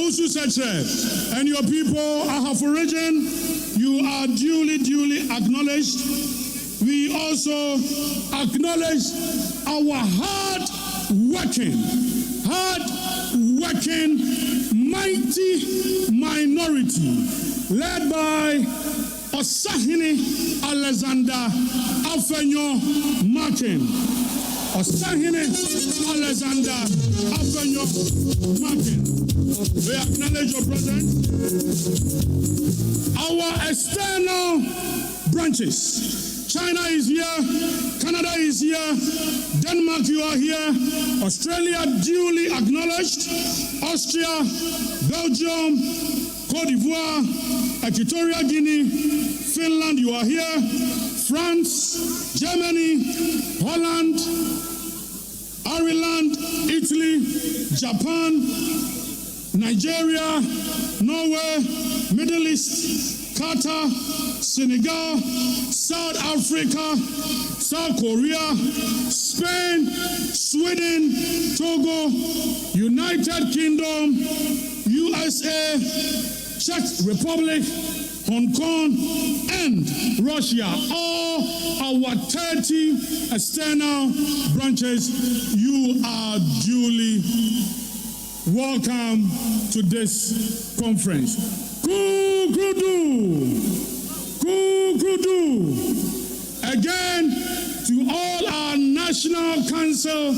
and your people are of origin, you are duly acknowledged. We also acknowledge our hard-working, mighty minority led by Osahini Alexander Afenyo-Markin. Osahini Alexander Afenyo-Markin. We acknowledge your presence. Our external branches. China is here, Canada is here, Denmark, you are here, Australia duly acknowledged, Austria, Belgium, Cote d'Ivoire, Equatorial Guinea, Finland, you are here, France, Germany, Holland, Ireland, Italy, Japan, Nigeria, Norway, Middle East, Qatar, Senegal, South Africa, South Korea, Spain, Sweden, Togo, United Kingdom, USA, Czech Republic, Hong Kong, and Russia. All our 30 external branches, you are duly welcome to this conference. Again, to all our National Council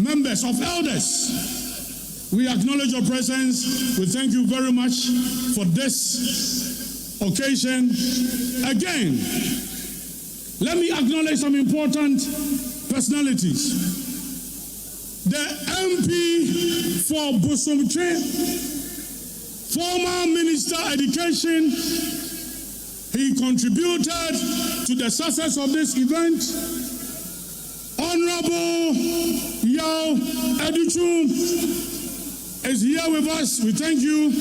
members of elders, we acknowledge your presence. We thank you very much for this occasion. Again, let me acknowledge some important personalities. The MP for Bosomtwe, former Minister Education, he contributed to the success of this event. Honorable Yao Educhum is here with us. We thank you.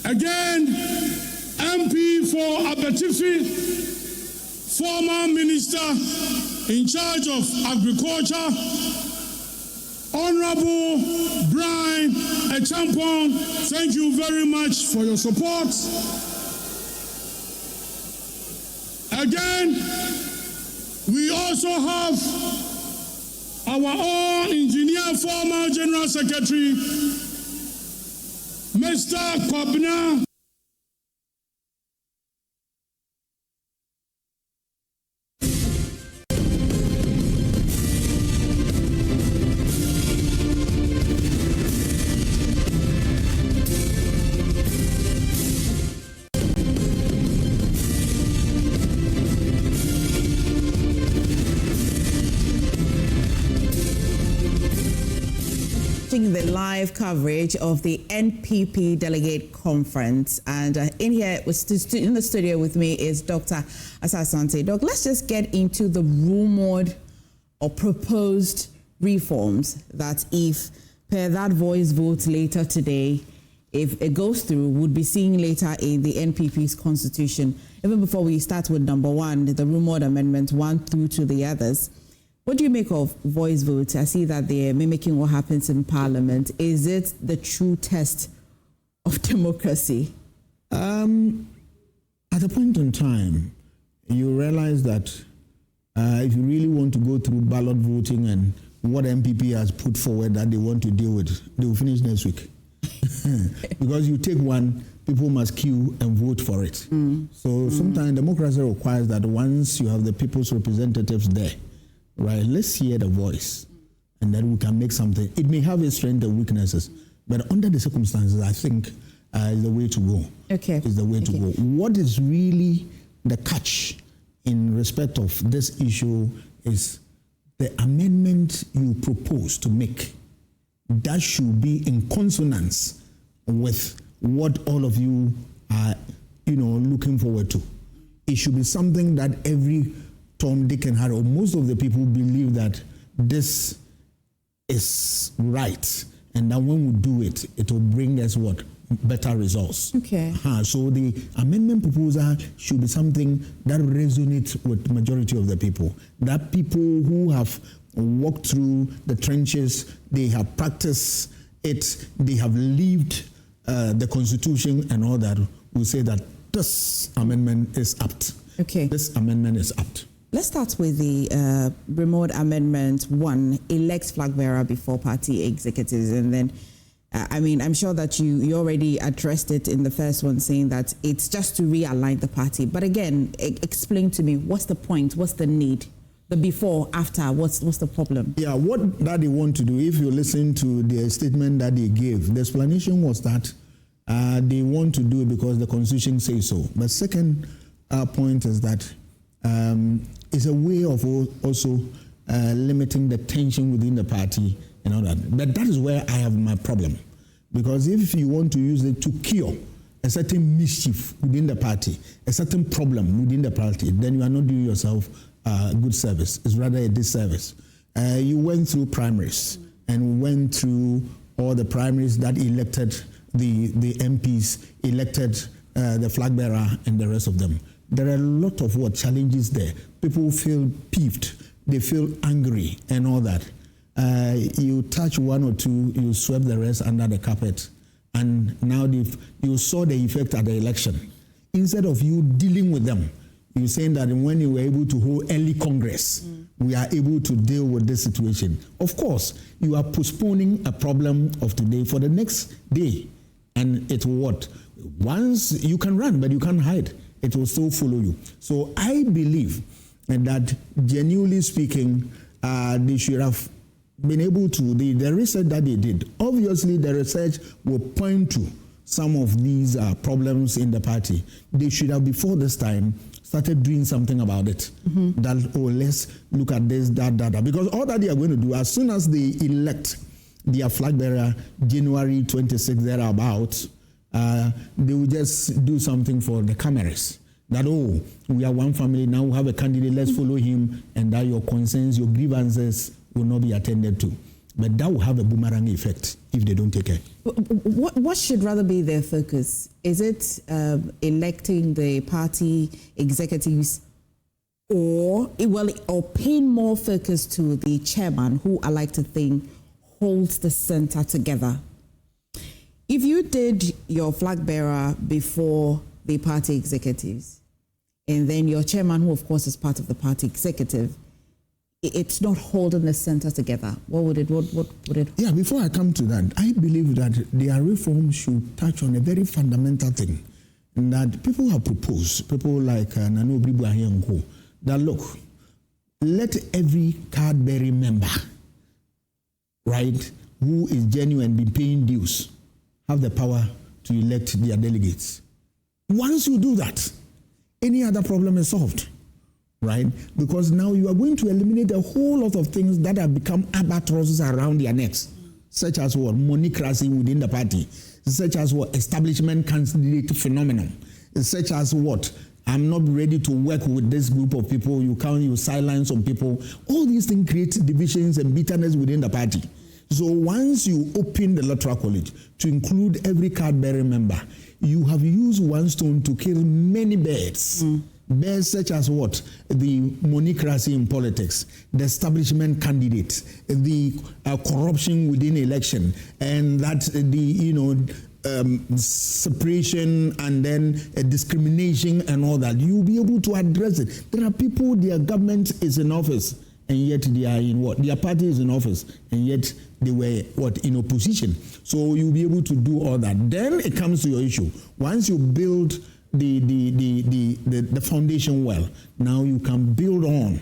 Again, MP for Abetifi, former Minister in charge of Agriculture, Honorable Brian Echampong, thank you very much for your support. Again, we also have our own engineer, former General Secretary, Mr. Kobna. The live coverage of the NPP Delegate Conference, and in here in the studio with me is Dr. Asasante. Doc, let's just get into the rumored or proposed reforms that, if per that voice vote later today, if it goes through, would be seen later in the NPP's constitution. Even before we start with number one, the rumored amendment 1 through to the others. What do you make of voice votes? I see that they're mimicking what happens in Parliament. Is it the true test of democracy? At a point in time, you realize that if you really want to go through ballot voting and what MPP has put forward that they want to deal with, they will finish next week. Because you take one, people must queue and vote for it. So sometimes democracy requires that once you have the people's representatives there, right, let's hear the voice, and then we can make something. It may have its strengths and weaknesses, but under the circumstances, I think is the way to go. Okay. Is the way to go. What is really the catch in respect of this issue is the amendment you propose to make. That should be in consonance with what all of you are, looking forward to. It should be something that every Tom, Dick, and Harry, or most of the people believe that this is right, and that when we do it, it will bring us what? Better results. Okay. So the amendment proposal should be something that resonates with the majority of the people. That people who have walked through the trenches, they have practiced they have lived the Constitution and all that, will say that this amendment is apt. Okay. This amendment is apt. Let's start with the remote amendment 1, elect flag bearer before party executives. And then, I'm sure that you already addressed it in the first one, saying that it's just to realign the party. But again, explain to me, what's the point? What's the need? The before, after, what's the problem? Yeah, what that they want to do, if you listen to the statement that they gave, the explanation was that they want to do it because the Constitution says so. But second point is that it's a way of also limiting the tension within the party and all that. But that is where I have my problem. Because if you want to use it to cure a certain mischief within the party, a certain problem within the party, then you are not doing yourself good service. It's rather a disservice. You went through primaries and went through all the primaries that elected the MPs, elected the flag bearer and the rest of them. There are a lot of challenges there. People feel peeved, they feel angry and all that. You touch one or two, you sweep the rest under the carpet, and now you saw the effect at the election. Instead of you dealing with them, you're saying that when you were able to hold early Congress, we are able to deal with this situation. Of course, you are postponing a problem of today for the next day. And it will what? Once you can run, but you can't hide. It will still follow you. So I believe that, genuinely speaking, they should have been able to, the research that they did, obviously the research will point to some of these problems in the party. They should have, before this time, started doing something about it. That, let's look at this, that. Because all that they are going to do, as soon as they elect their flag bearer, January 26th, thereabouts, they will just do something for the cameras. That, we are one family, now we have a candidate, let's follow him, and that your concerns, your grievances will not be attended to. But that will have a boomerang effect if they don't take care. What should rather be their focus? Is it electing the party executives, or paying more focus to the chairman, who I like to think holds the center together? If you did your flag bearer before the party executives, and then your chairman, who of course is part of the party executive, it's not holding the center together, what would it? Yeah, before I come to that, I believe that their reform should touch on a very fundamental thing that people have proposed, people like Nano Bribu, that look, let every card-bearing member, right, who is genuine, be paying dues, have the power to elect their delegates. Once you do that, any other problem is solved, right? Because now you are going to eliminate a whole lot of things that have become albatrosses around their necks, such as monocracy within the party, such as establishment candidate phenomenon, such as I'm not ready to work with this group of people, you silence some people. All these things create divisions and bitterness within the party. So once you open the electoral college to include every card-bearing member, you have used one stone to kill many birds. Birds such as the monocracy in politics, the establishment candidates, the corruption within election, and that separation and then discrimination and all that. You'll be able to address it. There are people, their government is in office, and yet they are in Their party is in office, and yet they were in opposition. So you'll be able to do all that. Then it comes to your issue. Once you build the foundation well, now you can build on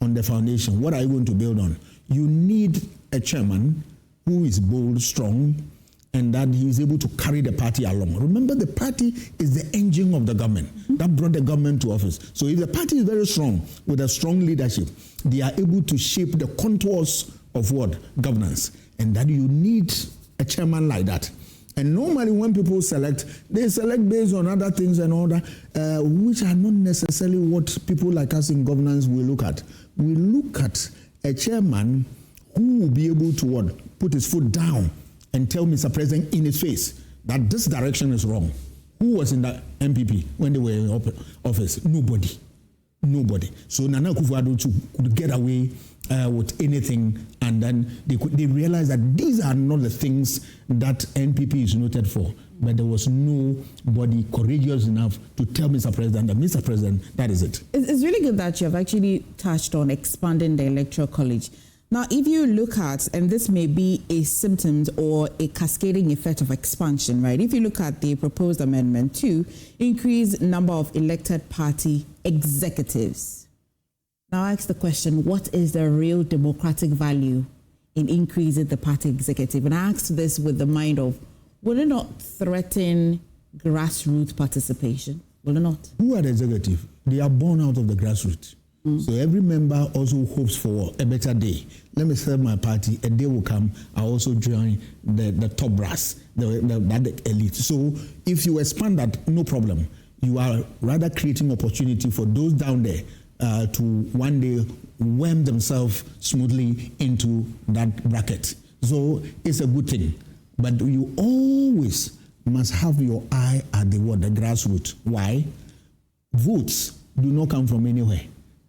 the foundation. What are you going to build on? You need a chairman who is bold, strong, and that he is able to carry the party along. Remember, the party is the engine of the government that brought the government to office. So if the party is very strong, with a strong leadership, they are able to shape the contours of governance. And that you need a chairman like that. And normally when people select, they select based on other things and all that, which are not necessarily what people like us in governance will look at. We look at a chairman who will be able to put his foot down and tell Mr. President in his face that this direction is wrong. Who was in the MPP when they were in office? Nobody. Nobody. So Nana Akufo-Addo could get away with anything, and then they realized that these are not the things that NPP is noted for. But there was nobody courageous enough to tell Mr. President that, Mr. President, that is it. It's really good that you have actually touched on expanding the Electoral College. Now, if you look at, and this may be a symptom or a cascading effect of expansion, right? If you look at the proposed amendment to increase number of elected party executives. Now, I ask the question, what is the real democratic value in increasing the party executive? And I ask this with the mind of, will it not threaten grassroots participation? Will it not? Who are the executive? They are born out of the grassroots. So every member also hopes for a better day. Let me serve my party. A day will come. I also join the top brass, the elite. So if you expand that, no problem. You are rather creating opportunity for those down there to one day worm themselves smoothly into that bracket. So it's a good thing. But you always must have your eye at the grassroots. Why? Votes do not come from anywhere.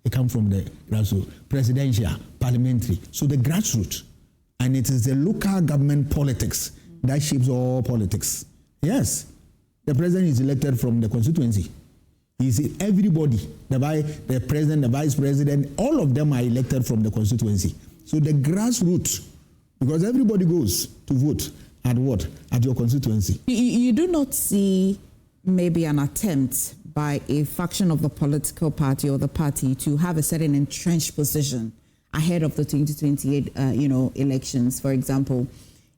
They come from the grassroots, presidential, parliamentary. So the grassroots, and it is the local government politics that shapes all politics. Yes, the president is elected from the constituency. Everybody, the president, the vice president, all of them are elected from the constituency. So the grassroots, because everybody goes to vote at what? At your constituency. You do not see maybe an attempt by a faction of the political party or the party to have a certain entrenched position ahead of the 2028 elections. For example,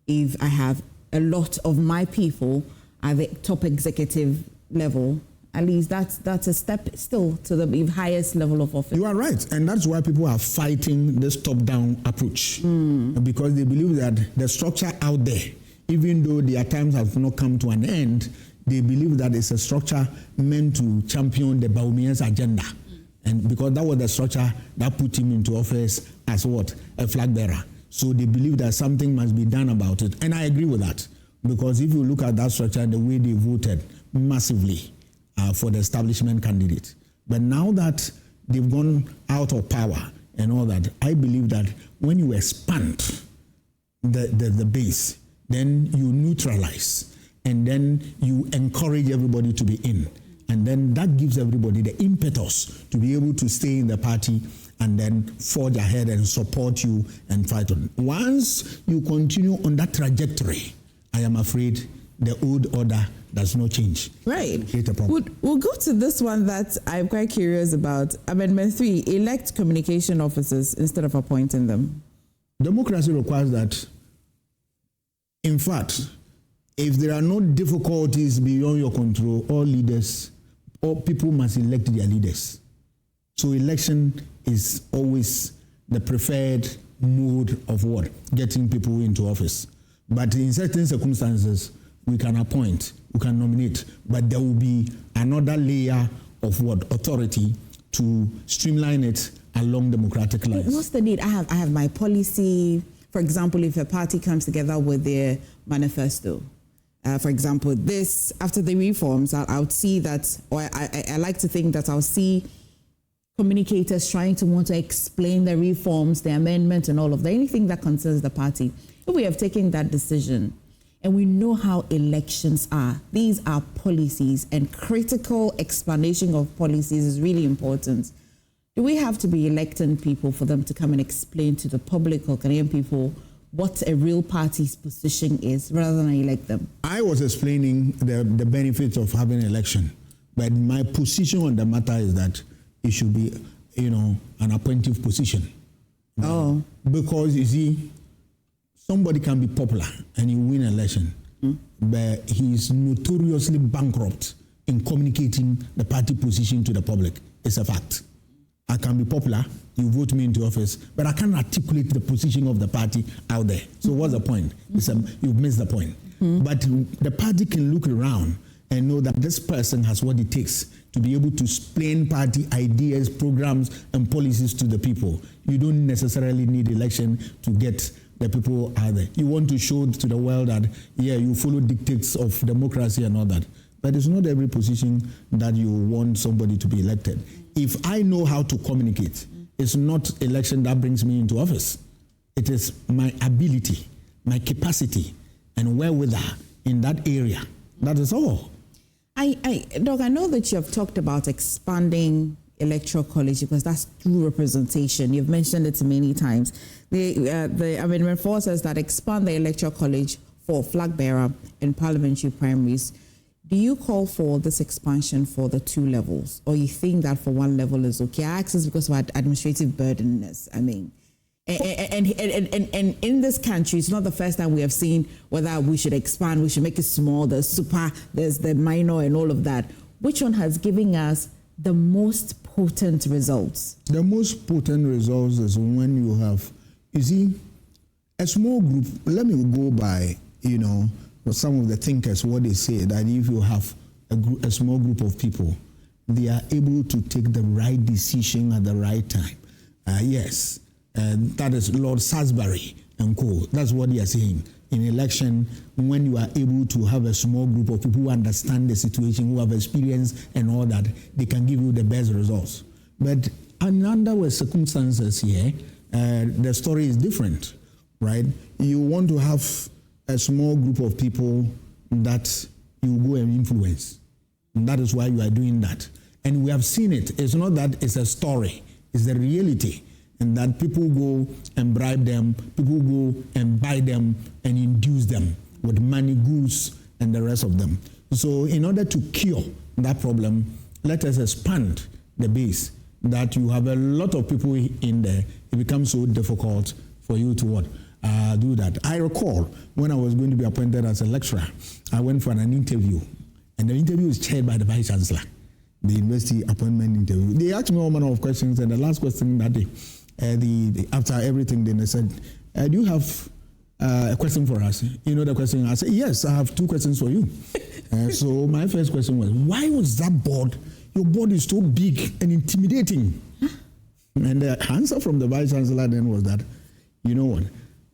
if I have a lot of my people at the top executive level, at least that's a step still to the highest level of office. You are right, and that's why people are fighting this top-down approach, because they believe that the structure out there, even though their times have not come to an end, they believe that it's a structure meant to champion the Baumians agenda. And because that was the structure that put him into office as what? A flag bearer. So they believe that something must be done about it. And I agree with that. Because if you look at that structure, the way they voted massively for the establishment candidate. But now that they've gone out of power and all that, I believe that when you expand the base, then you neutralize. And then you encourage everybody to be in. And then that gives everybody the impetus to be able to stay in the party and then forge ahead and support you and fight on. Once you continue on that trajectory, I am afraid the old order does not change. Right. Create a problem. We'll go to this one that I'm quite curious about. Amendment 3, elect communication officers instead of appointing them. Democracy requires that, in fact, if there are no difficulties beyond your control, all people must elect their leaders. So election is always the preferred mode of what? Getting people into office. But in certain circumstances, we can appoint, we can nominate, but there will be another layer of what? Authority to streamline it along democratic lines. What's the need? I have my policy. For example, if a party comes together with their manifesto, for example, this, after the reforms, I would see that, or I like to think that I'll see communicators trying to want to explain the reforms, the amendments, and all of that, anything that concerns the party. If we have taken that decision, and we know how elections are, these are policies, and critical explanation of policies is really important. Do we have to be electing people for them to come and explain to the public or Canadian people what a real party's position is rather than elect them? I was explaining the benefits of having an election, but my position on the matter is that it should be, an appointive position. Oh. Because you see, somebody can be popular and you win an election, but he is notoriously bankrupt in communicating the party position to the public. It's a fact. I can be popular, you vote me into office, but I can't articulate the position of the party out there. So what's the point? You've missed the point. But the party can look around and know that this person has what it takes to be able to explain party ideas, programs, and policies to the people. You don't necessarily need election to get the people out there. You want to show to the world that, you follow dictates of democracy and all that. but it's not every position that you want somebody to be elected. If I know how to communicate, it's not election that brings me into office. It is my ability, my capacity, and wherewithal in that area. That is all. Doc, I know that you have talked about expanding electoral college because that's true representation. You've mentioned it many times. The amendment 4 says that expand the electoral college for flag bearer and parliamentary primaries. Do you call for this expansion for the 2 levels, or you think that for 1 level is okay? I ask this because of our administrative burdenness. I mean, and in this country, it's not the first time we have seen whether we should expand, we should make it small, there's super, there's the minor and all of that. Which one has given us the most potent results? The most potent results is when you have, you see, a small group. Let me go by, some of the thinkers, what they say, that if you have a small group of people, they are able to take the right decision at the right time. Yes, that is Lord Salisbury and co. That's what they are saying. In election, when you are able to have a small group of people who understand the situation, who have experience and all that, they can give you the best results. But under circumstances here, the story is different, right? You want to have a small group of people that you go and influence. And that is why you are doing that. And we have seen it. It's not that it's a story, it's the reality. And that people go and bribe them, people go and buy them and induce them with money, goods, and the rest of them. So in order to cure that problem, let us expand the base, that you have a lot of people in there. It becomes so difficult for you to do that. I recall when I was going to be appointed as a lecturer, I went for an interview, and the interview was chaired by the Vice Chancellor, the university appointment interview. They asked me all manner of questions, and the last question that day, after everything, then they said, do you have a question for us? You know the question? I said, yes, I have 2 questions for you. So my first question was, why was that board, your board is so big and intimidating? And the answer from the Vice Chancellor then was that, you know what,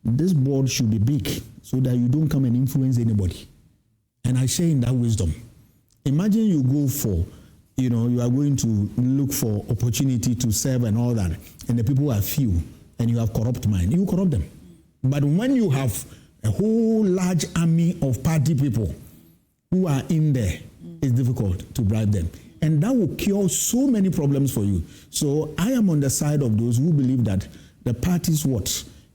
this board should be big so that you don't come and influence anybody. And I share in that wisdom. Imagine you go for, you are going to look for opportunity to serve and all that, and the people are few, and you have corrupt mind. You corrupt them. But when you have a whole large army of party people who are in there, it's difficult to bribe them. And that will cure so many problems for you. So I am on the side of those who believe that the party's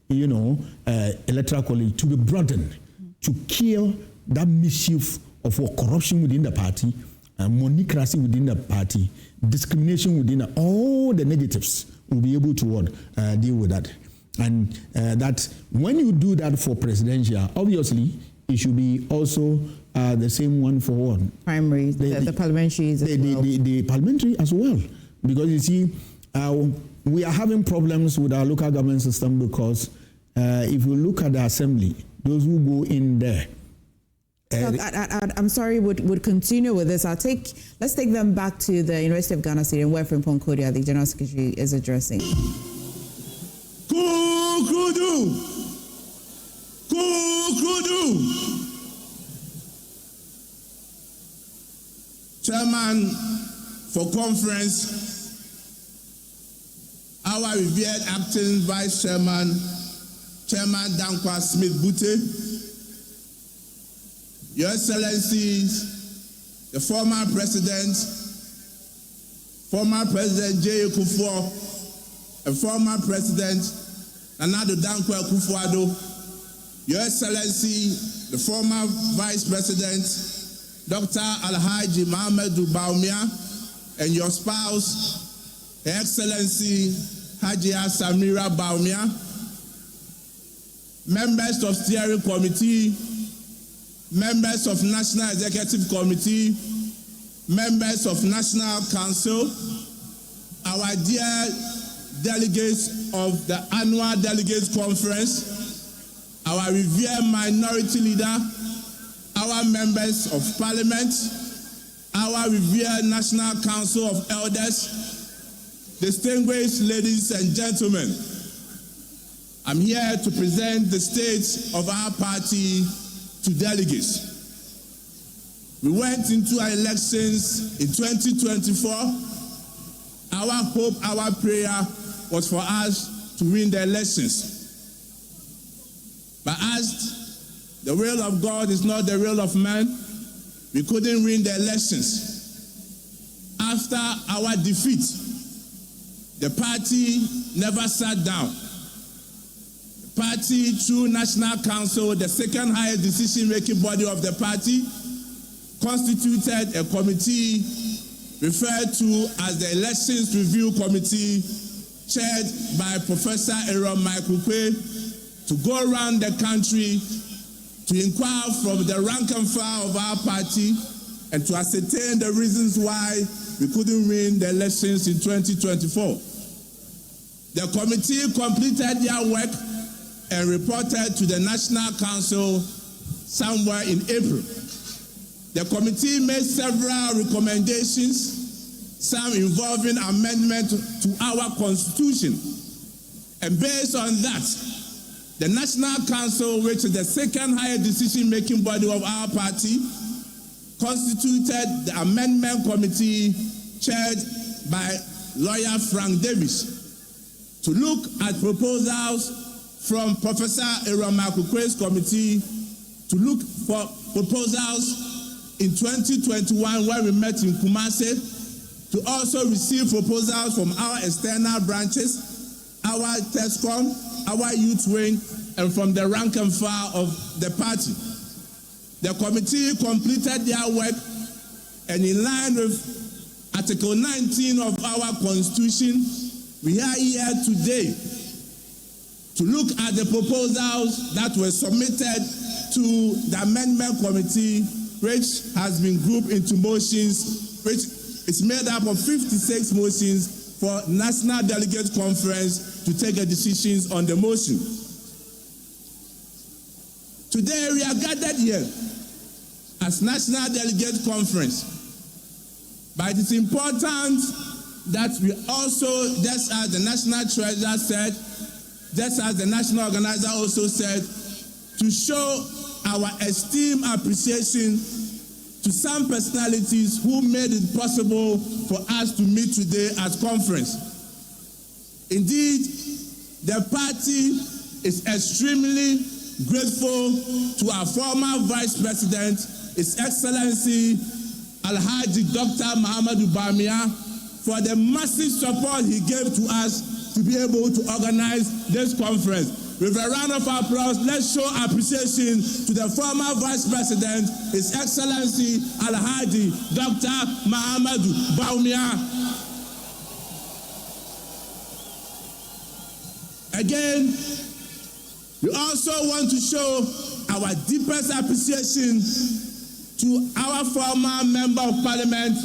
electoral college to be broadened, to kill that mischief of corruption within the party, monocracy within the party, discrimination within all the negatives. Will be able to deal with that. And that when you do that for presidential, obviously it should be also the same one for what? Primaries, the parliamentaries as well. The parliamentary as well. Because you see, we are having problems with our local government system because if you look at the assembly, those who go in there, I'm sorry, would continue with this. Let's take them back to the University of Ghana Stadium where Frimpong Kodua, the General Secretary, is addressing. Kukudu! Chairman for conference, our revered acting Vice Chairman, Chairman Dankwa Smith-Bute, Your Excellencies, the former President J. Kufuor, and former President Nana Dankwa Akufo-Addo, Your Excellency, the former Vice President Dr. Alhaji Mohamedou Bawumia, and your spouse, Her Excellency Hajia Samira Bawumia, members of Steering Committee, members of National Executive Committee, members of National Council, our dear delegates of the annual Delegates Conference, our revered minority leader, our members of Parliament, our revered National Council of Elders, distinguished ladies and gentlemen, I'm here to present the state of our party to delegates. We went into our elections in 2024. Our hope, our prayer was for us to win the elections. But as the will of God is not the will of man, we couldn't win the elections. After our defeat, the party never sat down. The party, through National Council, the second highest decision-making body of the party, constituted a committee referred to as the Elections Review Committee, chaired by Professor Afenyo-Markin, to go around the country to inquire from the rank and file of our party and to ascertain the reasons why we couldn't win the elections in 2024. The committee completed their work and reported to the National Council somewhere in April. The committee made several recommendations, some involving amendment to our constitution. And based on that, the National Council, which is the second highest decision-making body of our party, constituted the amendment committee chaired by lawyer Frank Davis to look at proposals from Professor Afenyo-Markin's committee, to look for proposals in 2021 when we met in Kumasi, to also receive proposals from our external branches, our TESCOM, our youth wing, and from the rank and file of the party. The committee completed their work, and in line with Article 19 of our Constitution, we are here today to look at the proposals that were submitted to the amendment committee, which has been grouped into motions, which is made up of 56 motions for National Delegate Conference to take a decisions on the motion. Today we are gathered here as National Delegate Conference, but it is important that we also, just as the National Treasurer said, just as the National Organizer also said, to show our esteemed appreciation to some personalities who made it possible for us to meet today at conference. Indeed, the party is extremely grateful to our former Vice President, His Excellency Alhaji Dr. Muhammadu Bawumia, for the massive support he gave to us to be able to organize this conference. With a round of applause, let's show appreciation to the former Vice President, His Excellency Alhaji Dr. Muhammadu Bawumia. Again, we also want to show our deepest appreciation to our former Member of Parliament,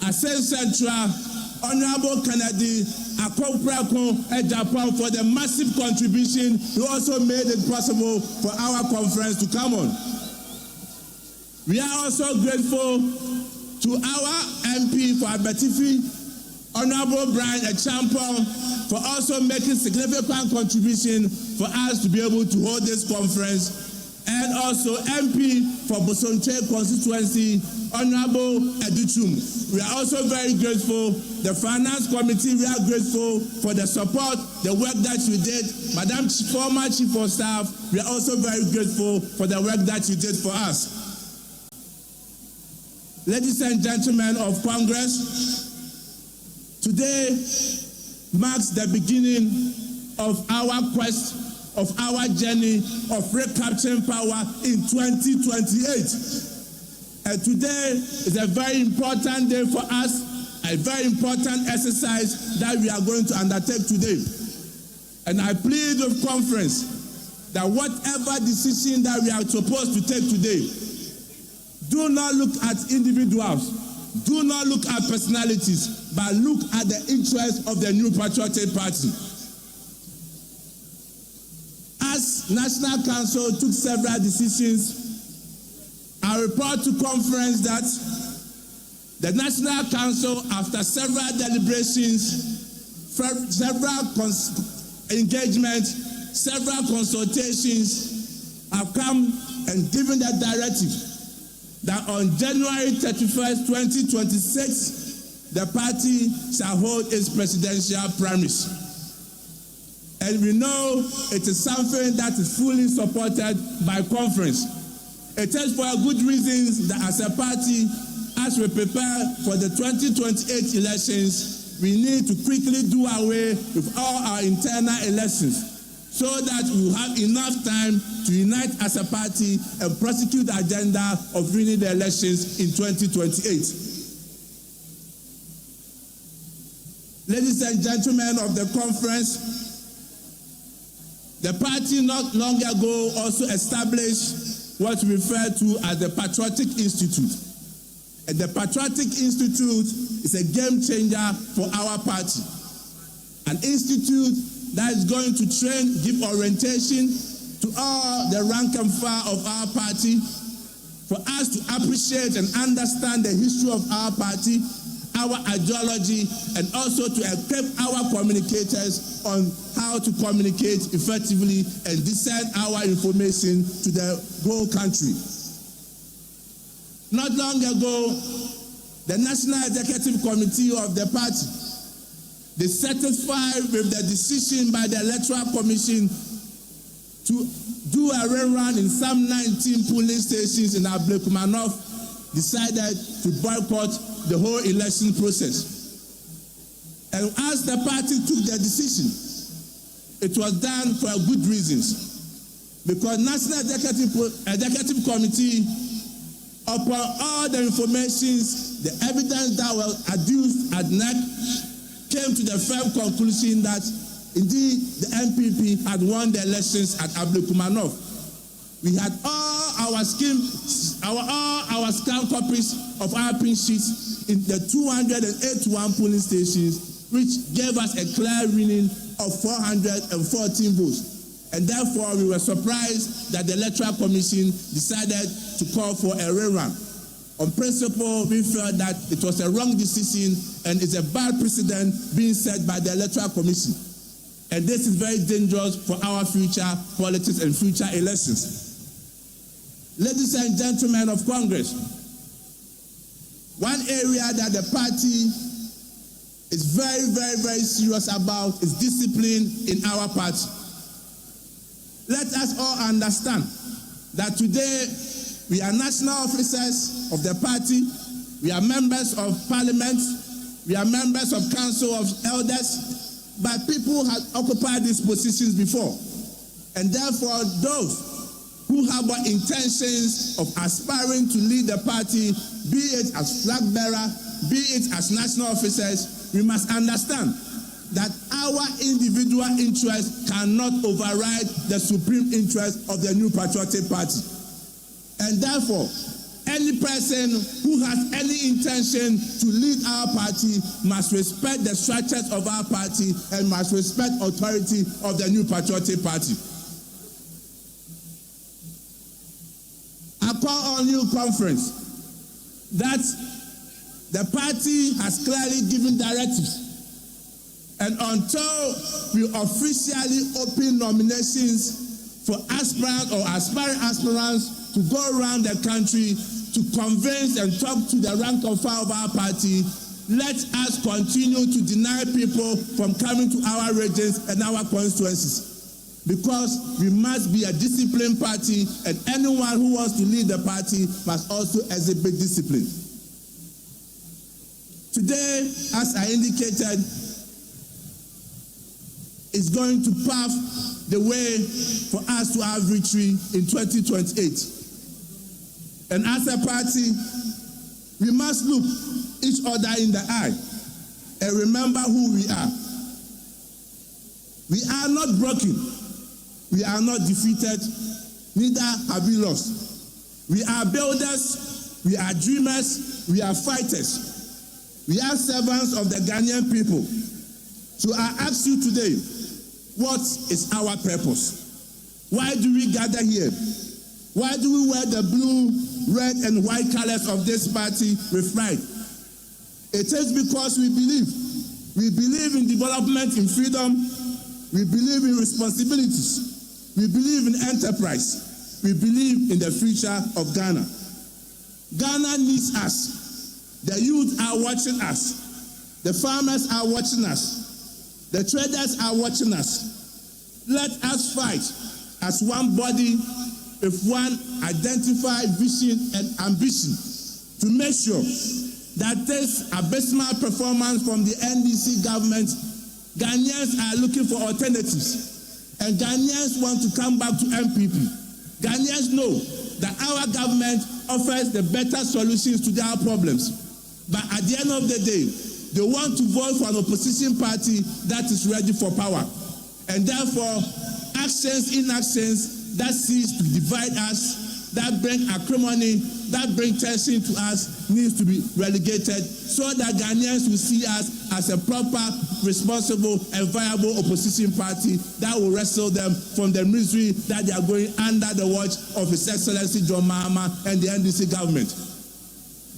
Assin Central, Honorable Kennedy Akpokpreko Ejapon, for the massive contribution. He also made it possible for our conference to come on. We are also grateful to our MP for Abetifi, Honorable Brian Echampong, for also making significant contribution for us to be able to hold this conference, and also MP for Bosonche constituency, Honorable Educhum. We are also very grateful. The Finance Committee, we are grateful for the support, the work that you did. Madam former Chief of Staff, we are also very grateful for the work that you did for us. Ladies and gentlemen of Congress, today marks the beginning of our quest, of our journey of recapturing power in 2028. And today is a very important day for us, a very important exercise that we are going to undertake today. And I plead with conference that whatever decision that we are supposed to take today, do not look at individuals, do not look at personalities, but look at the interests of the New Patriotic Party. As National Council took several decisions, I report to conference that the National Council, after several deliberations, several engagements, several consultations, have come and given the directive that on January 31st, 2026, the party shall hold its presidential primaries. And we know it is something that is fully supported by conference. It is for good reasons that as a party, as we prepare for the 2028 elections, we need to quickly do away with all our internal elections so that we will have enough time to unite as a party and prosecute the agenda of winning the elections in 2028. Ladies and gentlemen of the conference, the party not long ago also established what we refer to as the Patriotic Institute. And the Patriotic Institute is a game changer for our party. An institute that is going to train, give orientation to all the rank and file of our party, for us to appreciate and understand the history of our party, our ideology, and also to equip our communicators on how to communicate effectively and discern our information to the whole country. Not long ago, the National Executive Committee of the party, they satisfied with the decision by the Electoral Commission to do a rerun in some 19 polling stations in Ablekumanov, decided to boycott the whole election process. And as the party took the decision, it was done for good reasons. Because National Executive Committee, upon all the information, the evidence that was adduced at NEC, came to the firm conclusion that indeed the NPP had won the elections at Ablekumanov. We had all our scan copies of our pin sheets in the 281 polling stations, which gave us a clear winning of 414 votes. And therefore, we were surprised that the Electoral Commission decided to call for a rerun. On principle, we felt that it was a wrong decision and it's a bad precedent being set by the Electoral Commission. And this is very dangerous for our future politics and future elections. Ladies and gentlemen of Congress, one area that the party is very, very, very serious about is discipline in our party. Let us all understand that today we are national officers of the party, we are members of parliament, we are members of council of elders, but people have occupied these positions before. And therefore, those who have intentions of aspiring to lead the party, be it as flag bearer, be it as national officers, we must understand that our individual interests cannot override the supreme interest of the New Patriotic Party. And therefore, any person who has any intention to lead our party must respect the structures of our party and must respect authority of the New Patriotic Party. I call on you, conference, that the party has clearly given directives. And until we officially open nominations for aspirants or aspiring aspirants to go around the country to convince and talk to the rank and file of our party, let us continue to deny people from coming to our regions and our constituencies. Because we must be a disciplined party, and anyone who wants to lead the party must also exhibit discipline. Today, as I indicated, is going to pave the way for us to have victory in 2028. And as a party, we must look each other in the eye and remember who we are. We are not broken. We are not defeated. Neither have we lost. We are builders. We are dreamers. We are fighters. We are servants of the Ghanaian people. So I ask you today, what is our purpose? Why do we gather here? Why do we wear the blue, red, and white colors of this party with pride? It is because we believe. We believe in development, in freedom. We believe in responsibilities. We believe in enterprise. We believe in the future of Ghana. Ghana needs us. The youth are watching us. The farmers are watching us. The traders are watching us. Let us fight as one body with one identified vision and ambition to make sure that this abysmal performance from the NDC government, Ghanaians are looking for alternatives. And Ghanaians want to come back to MPP. Ghanaians know that our government offers the better solutions to their problems. But at the end of the day, they want to vote for an opposition party that is ready for power. And therefore, inactions that seeks to divide us, that bring acrimony, that bring tension to us, needs to be relegated so that Ghanaians will see us as a proper, responsible, and viable opposition party that will wrestle them from the misery that they are going under the watch of His Excellency John Mahama and the NDC government.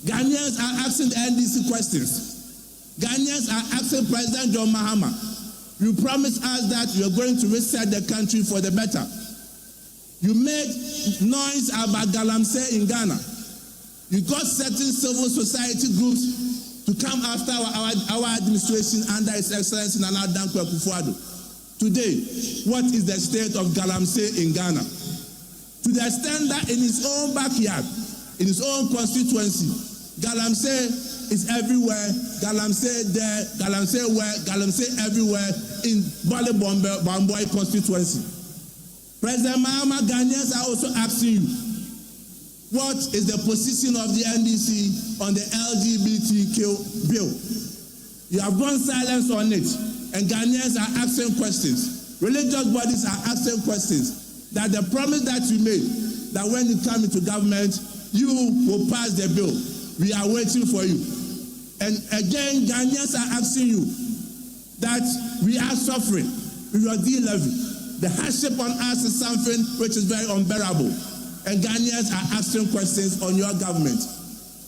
Ghanaians are asking the NDC questions. Ghanaians are asking President John Mahama, you promised us that you are going to reset the country for the better. You made noise about Galamsey in Ghana. You got certain civil society groups to come after our administration under His Excellency Nana Dankwa Akufo-Addo. Today, what is the state of Galamsey in Ghana? To the extent that in his own backyard, in his own constituency, Galamsey is everywhere. Galamsey there, Galamsey where, Galamsey everywhere in Bale Bamboy constituency. President Mahama, Ghanaians are also asking you, what is the position of the NDC on the LGBTQ bill? You have gone silent on it, and Ghanaians are asking questions. Religious bodies are asking questions. That the promise that you made, that when you come into government, you will pass the bill. We are waiting for you. And again, Ghanaians are asking you that we are suffering with your D-levy. The hardship on us is something which is very unbearable. And Ghanaians are asking questions on your government.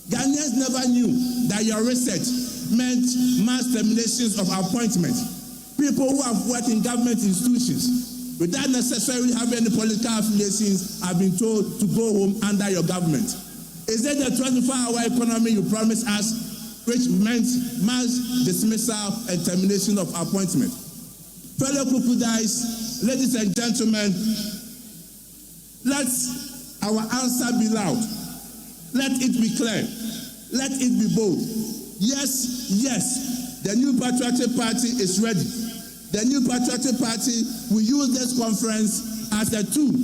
Ghanaians never knew that your reset meant mass terminations of appointments. People who have worked in government institutions without necessarily having any political affiliations have been told to go home under your government. Is it the 24-hour economy you promised us, which meant mass dismissal and termination of appointment? Fellow Kukudais, ladies and gentlemen, let our answer be loud. Let it be clear. Let it be bold. Yes, yes, the new Patriotic Party is ready. The new Patriotic Party will use this conference as a tool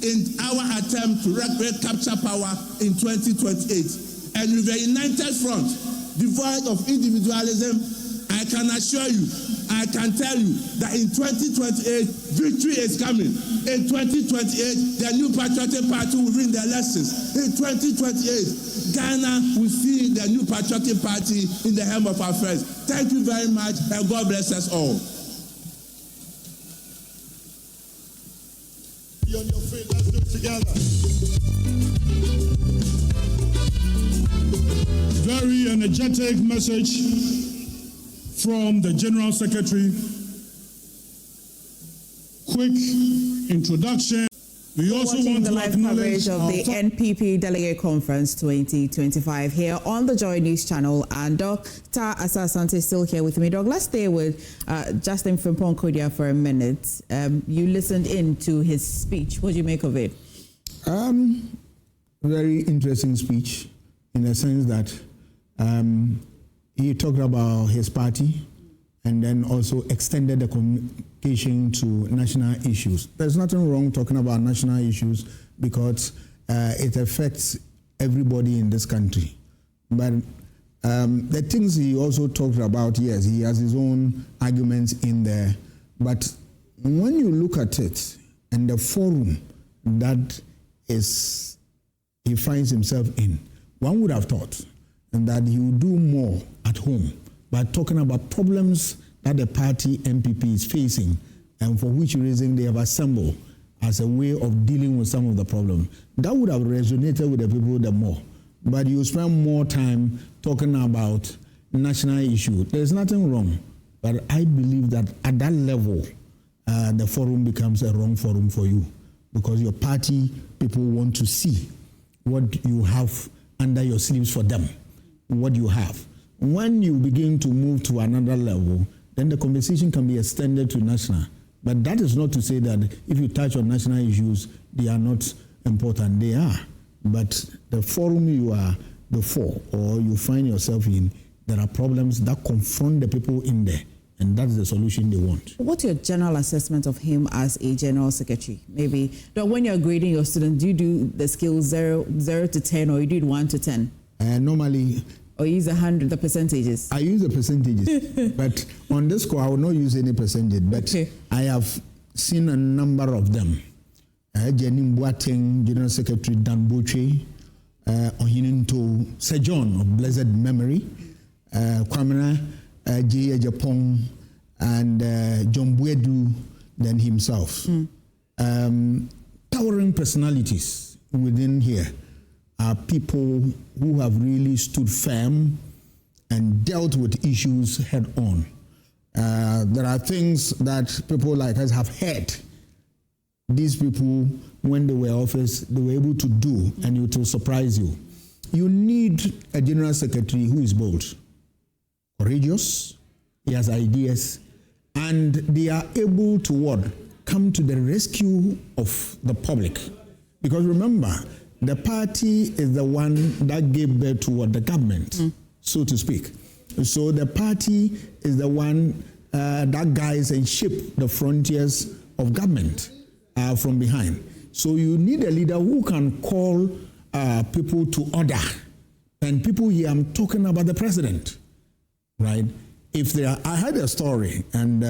in our attempt to recapture power in 2028. And with a united front, devoid of individualism, I can assure you, I can tell you that in 2028, victory is coming. In 2028, the new Patriotic Party will win the elections. In 2028, Ghana will see the new Patriotic Party in the helm of affairs. Thank you very much, and God bless us all. Be on your feet, let's do it together. Very energetic message from the General Secretary. Quick introduction. We also want the to live acknowledge coverage of the NPP Delegate Conference 2025 here on the Joy News channel, and Dr. Asasante is still here with me. Doc, let's stay with Justin Frimpong Kodua for a minute. You listened in to his speech. What do you make of it? Very interesting speech in the sense that he talked about his party and then also extended the communication to national issues. There's nothing wrong talking about national issues because it affects everybody in this country. But the things he also talked about, yes, he has his own arguments in there. But when you look at it and the forum that he finds himself in, one would have thought that he would do more at home by talking about problems that the party NPP is facing and for which reason they have assembled as a way of dealing with some of the problems. That would have resonated with the people the more. But you spend more time talking about national issues. There's nothing wrong. But I believe that at that level, the forum becomes a wrong forum for you because your party people want to see what you have under your sleeves for them, what you have. When you begin to move to another level, then the conversation can be extended to national. But that is not to say that if you touch on national issues, they are not important. They are. But the forum you are before or you find yourself in, there are problems that confront the people in there, and that's the solution they want. What's your general assessment of him as a general secretary? Maybe when you're grading your students, do you do the scale 0 to 10, or you do it 1 to 10? Normally, or use 100, the percentages? I use the percentages, but on this score, I will not use any percentage. But okay. I have seen a number of them. Jenny Mboateng, General Secretary Dan Boche, Ohininto Sir John of blessed memory, Kwamina J. Japong, and John Buedu, then himself. Towering personalities within here are people who have really stood firm and dealt with issues head on. There are things that people like us have heard. These people, when they were in office, they were able to do, and it will surprise you. You need a general secretary who is bold, courageous, he has ideas, and they are able to what? Come to the rescue of the public. Because remember, the party is the one that gave birth to what? The government, so to speak. So the party is the one that guides and shapes the frontiers of government from behind. So you need a leader who can call people to order. And people here, I'm talking about the president, right? If there are, I heard a story, and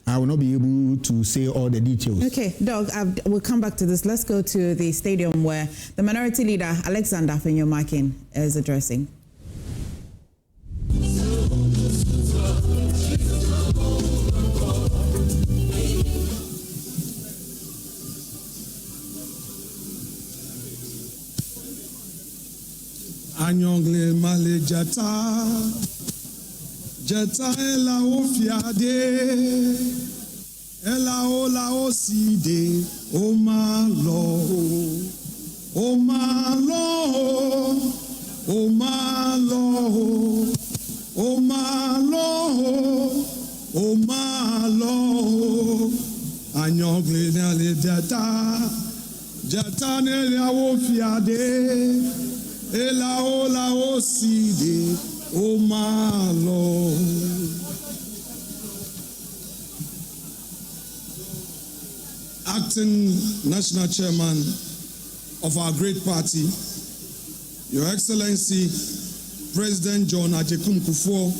I will not be able to say all the details. Okay, Doug, we'll come back to this. Let's go to the stadium where the minority leader, Alexander Afenyo-Markin, is addressing. Anyongle male jata. Jeta ela o fiade, ela o la o side, o ma lo, o ma lo, o ma lo, o ma lo, o ma lo. Anyongle nele jata, jeta ela o fiade, ela o la o side. Oh my Lord. Acting National Chairman of our great party, Your Excellency President John Agyekum Kufuor,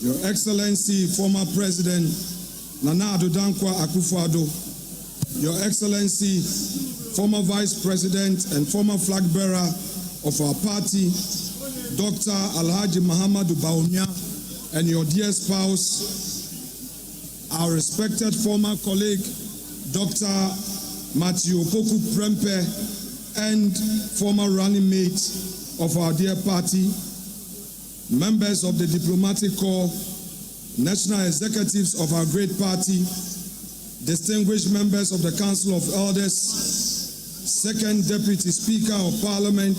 Your Excellency former President Nana Addo Dankwa Akufo-Addo, Your Excellency former Vice President and former flag bearer of our party, Dr. Alhaji Muhammadu Bawumia, and your dear spouse, our respected former colleague, Dr. Matthew Opoku Prempeh, and former running mate of our dear party, members of the diplomatic corps, national executives of our great party, distinguished members of the Council of Elders, Second Deputy Speaker of Parliament,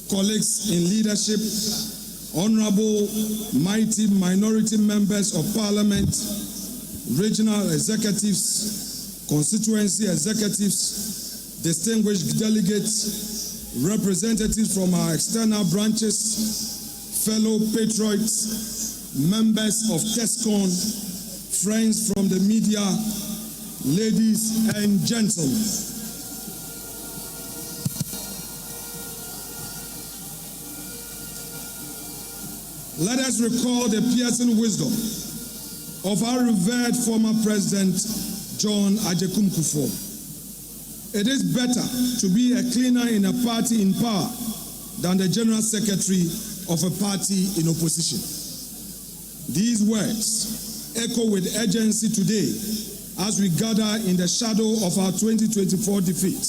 colleagues in leadership, honorable, mighty minority members of Parliament, regional executives, constituency executives, distinguished delegates, representatives from our external branches, fellow patriots, members of TESCON, friends from the media, ladies and gentlemen. Let us recall the piercing wisdom of our revered former President John Agyekum Kufuor. It is better to be a cleaner in a party in power than the General Secretary of a party in opposition. These words echo with urgency today as we gather in the shadow of our 2024 defeat.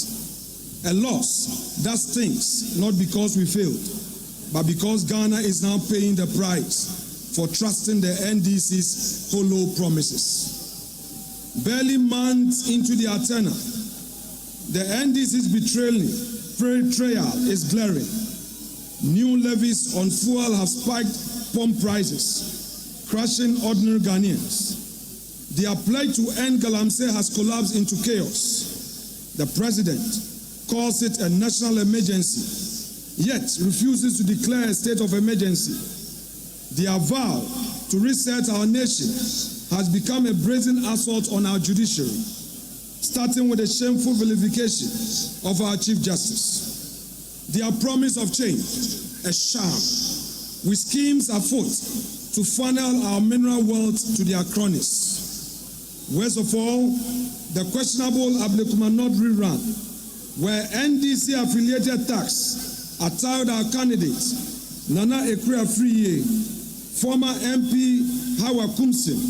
A loss that stinks not because we failed, but because Ghana is now paying the price for trusting the NDC's hollow promises. Barely months into their tenure, the NDC's betrayal betrayal is glaring. New levies on fuel have spiked pump prices, crushing ordinary Ghanaians. Their pledge to end Galamsey has collapsed into chaos. The president calls it a national emergency, yet refuses to declare a state of emergency. Their vow to reset our nation has become a brazen assault on our judiciary, starting with the shameful vilification of our Chief Justice. Their promise of change, a sham, with schemes afoot to funnel our mineral wealth to their cronies. Worst of all, the questionable Ablekumanot rerun, where NDC affiliated tax attacked our candidates, Nana Ekwe-Afriye, former MP Hawa Kumsin,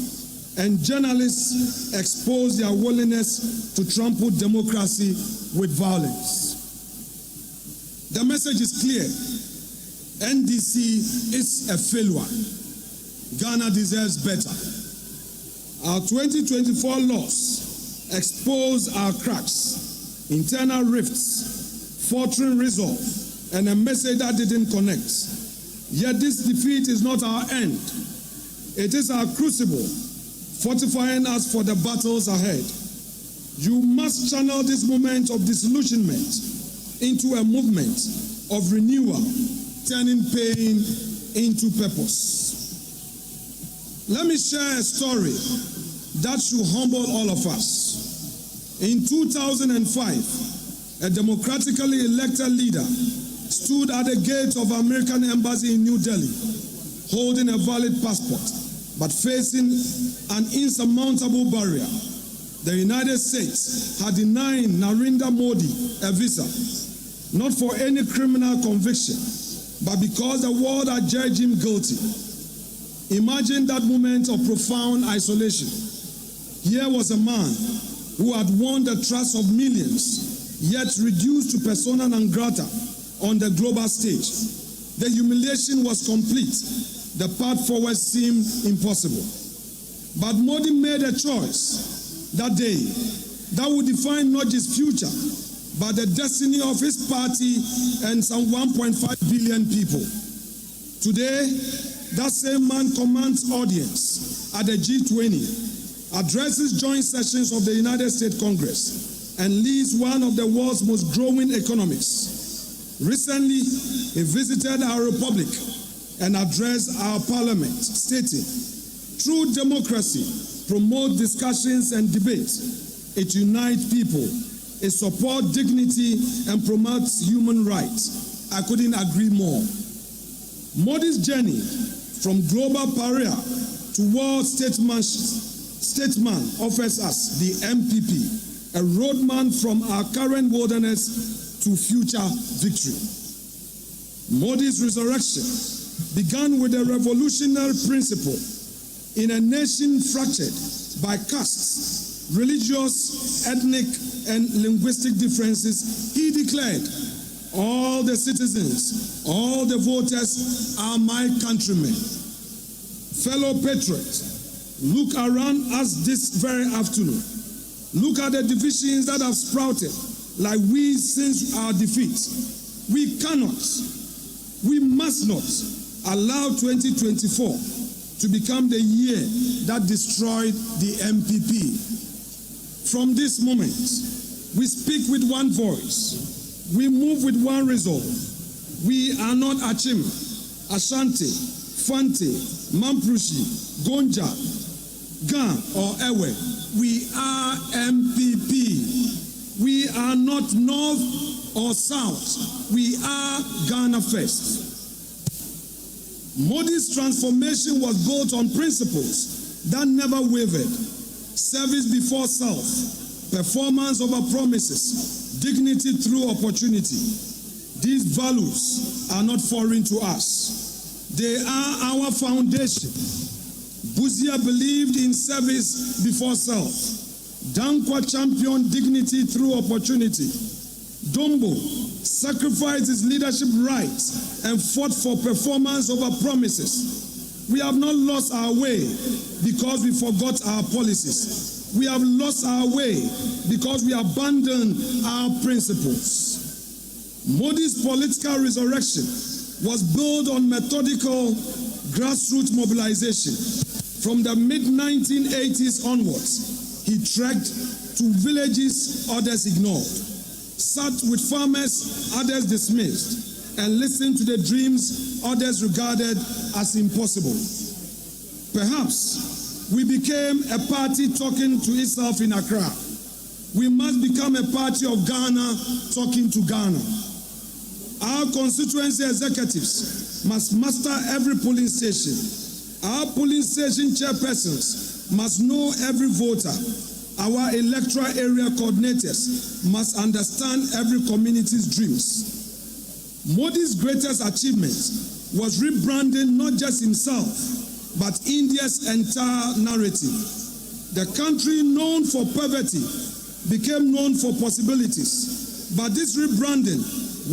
and journalists exposed their willingness to trample democracy with violence. The message is clear. NDC is a failure. Ghana deserves better. Our 2024 loss exposed our cracks, internal rifts, faltering resolve, and a message that didn't connect. Yet this defeat is not our end. It is our crucible, fortifying us for the battles ahead. You must channel this moment of disillusionment into a movement of renewal, turning pain into purpose. Let me share a story that should humble all of us. In 2005, a democratically elected leader stood at the gate of American embassy in New Delhi, holding a valid passport, but facing an insurmountable barrier. The United States had denied Narendra Modi a visa, not for any criminal conviction, but because the world had judged him guilty. Imagine that moment of profound isolation. Here was a man who had won the trust of millions, yet reduced to persona non grata on the global stage. The humiliation was complete. The path forward seemed impossible. But Modi made a choice that day that would define not his future, but the destiny of his party and some 1.5 billion people. Today, that same man commands audience at the G20, addresses joint sessions of the United States Congress, and leads one of the world's most growing economies. Recently, he visited our republic and addressed our parliament, stating, "True democracy promotes discussions and debates. It unites people. It supports dignity and promotes human rights." I couldn't agree more. Modi's journey from global pariah to world statesman offers us, the MPP, a roadmap from our current wilderness to future victory. Modi's resurrection began with a revolutionary principle. In a nation fractured by castes, religious, ethnic, and linguistic differences, he declared, "All the citizens, all the voters are my countrymen." Fellow patriots, look around us this very afternoon. Look at the divisions that have sprouted like weeds since our defeat. We cannot, we must not allow 2024 to become the year that destroyed the MPP. From this moment, we speak with one voice. We move with one resolve. We are not Achim, Ashanti, Fante, Mamprushi, Gonja, Gan, or Ewe. We are MPP. We are not North or South. We are Ghana first. Modi's transformation was built on principles that never wavered. Service before self, performance over promises, dignity through opportunity. These values are not foreign to us. They are our foundation. Buzia believed in service before self. Dankwa championed dignity through opportunity. Dombo sacrificed his leadership rights and fought for performance over promises. We have not lost our way because we forgot our policies. We have lost our way because we abandoned our principles. Modi's political resurrection was built on methodical grassroots mobilization. From the mid-1980s onwards, he trekked to villages others ignored, sat with farmers others dismissed, and listened to the dreams others regarded as impossible. Perhaps we became a party talking to itself in Accra. We must become a party of Ghana talking to Ghana. Our constituency executives must master every polling station. Our polling station chairpersons must know every voter. Our electoral area coordinators must understand every community's dreams. Modi's greatest achievement was rebranding not just himself, but India's entire narrative. The country known for poverty became known for possibilities. But this rebranding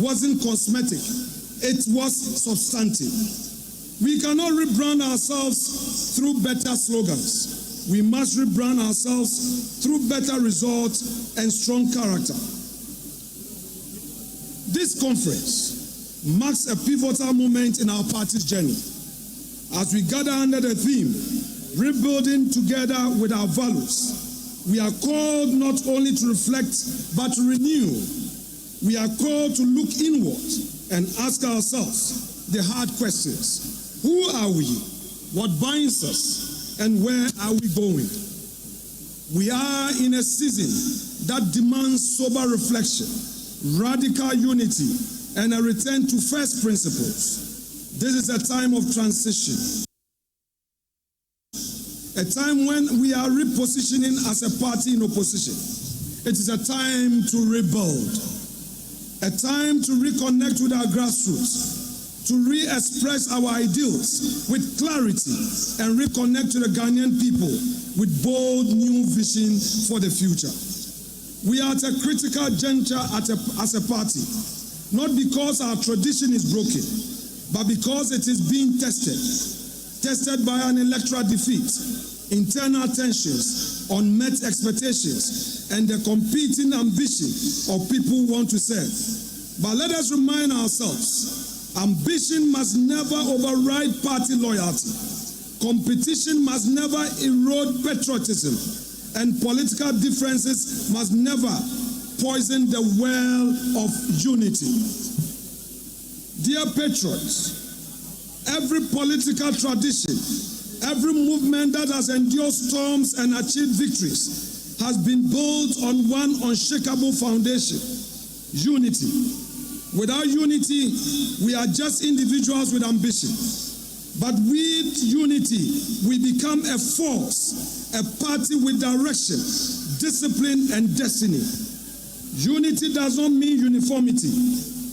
wasn't cosmetic, it was substantive. We cannot rebrand ourselves through better slogans. We must rebrand ourselves through better results and strong character. This conference marks a pivotal moment in our party's journey. As we gather under the theme, Rebuilding Together with Our Values, we are called not only to reflect, but to renew. We are called to look inward and ask ourselves the hard questions. Who are we? What binds us? And where are we going? We are in a season that demands sober reflection, radical unity, and a return to first principles. This is a time of transition. A time when we are repositioning as a party in opposition. It is a time to rebuild. A time to reconnect with our grassroots, to re-express our ideals with clarity and reconnect to the Ghanaian people with bold new vision for the future. We are at a critical juncture as a party, not because our tradition is broken, but because it is being tested by an electoral defeat, internal tensions, unmet expectations, and the competing ambition of people who want to serve. But let us remind ourselves, ambition must never override party loyalty. Competition must never erode patriotism, and political differences must never poison the well of unity. Dear patriots, every political tradition, every movement that has endured storms and achieved victories has been built on one unshakable foundation: unity. Without unity, we are just individuals with ambition. But with unity, we become a force, a party with direction, discipline, and destiny. Unity does not mean uniformity.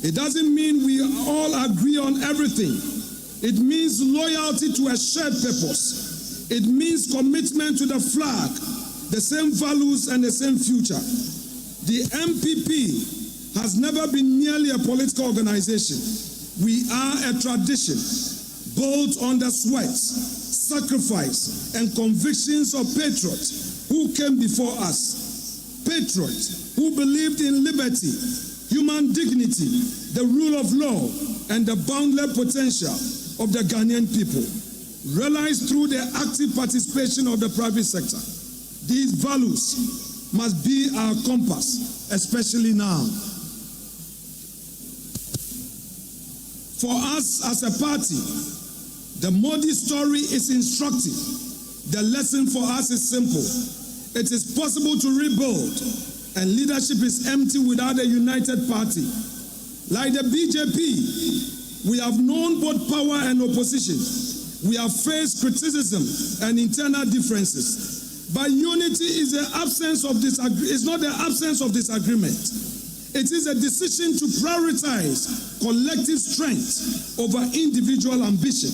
It doesn't mean we all agree on everything. It means loyalty to a shared purpose. It means commitment to the flag, the same values and the same future. The MPP has never been merely a political organization. We are a tradition built on the sweat, sacrifice, and convictions of patriots who came before us. Patriots who believed in liberty, human dignity, the rule of law, and the boundless potential of the Ghanaian people, realized through the active participation of the private sector. These values must be our compass, especially now. For us as a party, the Modi story is instructive. The lesson for us is simple. It is possible to rebuild, and leadership is empty without a united party. Like the BJP, we have known both power and opposition. We have faced criticism and internal differences. But unity is not the absence of disagreement. It is a decision to prioritize collective strength over individual ambition.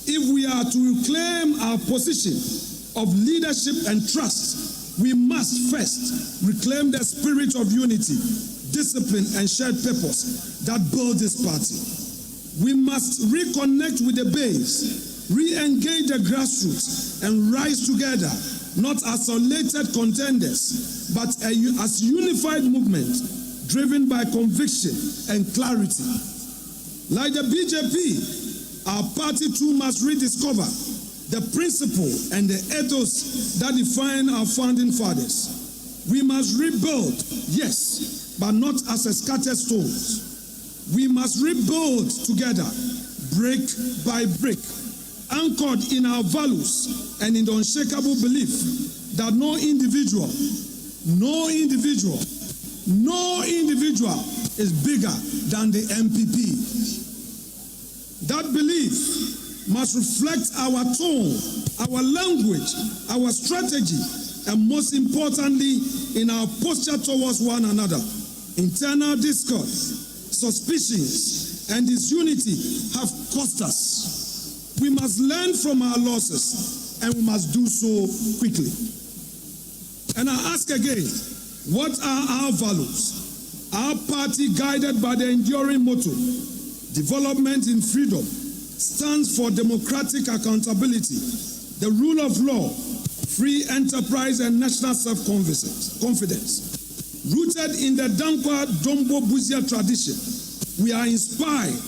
If we are to reclaim our position of leadership and trust, we must first reclaim the spirit of unity, discipline, and shared purpose that build this party. We must reconnect with the base, re-engage the grassroots, and rise together, not as isolated contenders, but as unified movement. driven by conviction and clarity. Like the BJP, our party too must rediscover the principle and the ethos that define our founding fathers. We must rebuild, yes, but not as a scattered stones. We must rebuild together, brick by brick, anchored in our values and in the unshakable belief that no individual is bigger than the MPP. That belief must reflect our tone, our language, our strategy, and most importantly, in our posture towards one another. Internal discord, suspicions, and disunity have cost us. We must learn from our losses, and we must do so quickly. And I ask again, what are our values? Our party, guided by the enduring motto, development in freedom, stands for democratic accountability, the rule of law, free enterprise, and national self-confidence. Rooted in the Dankwa Dombo Buzia tradition, we are inspired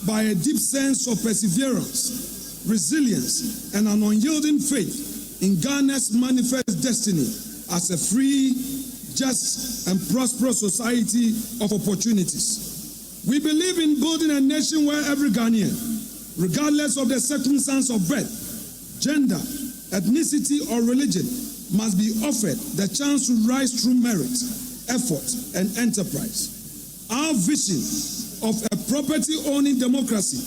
by a deep sense of perseverance, resilience, and an unyielding faith in Ghana's manifest destiny as a free, just, and prosperous society of opportunities. We believe in building a nation where every Ghanaian, regardless of the circumstance of birth, gender, ethnicity, or religion, must be offered the chance to rise through merit, effort, and enterprise. Our vision of a property-owning democracy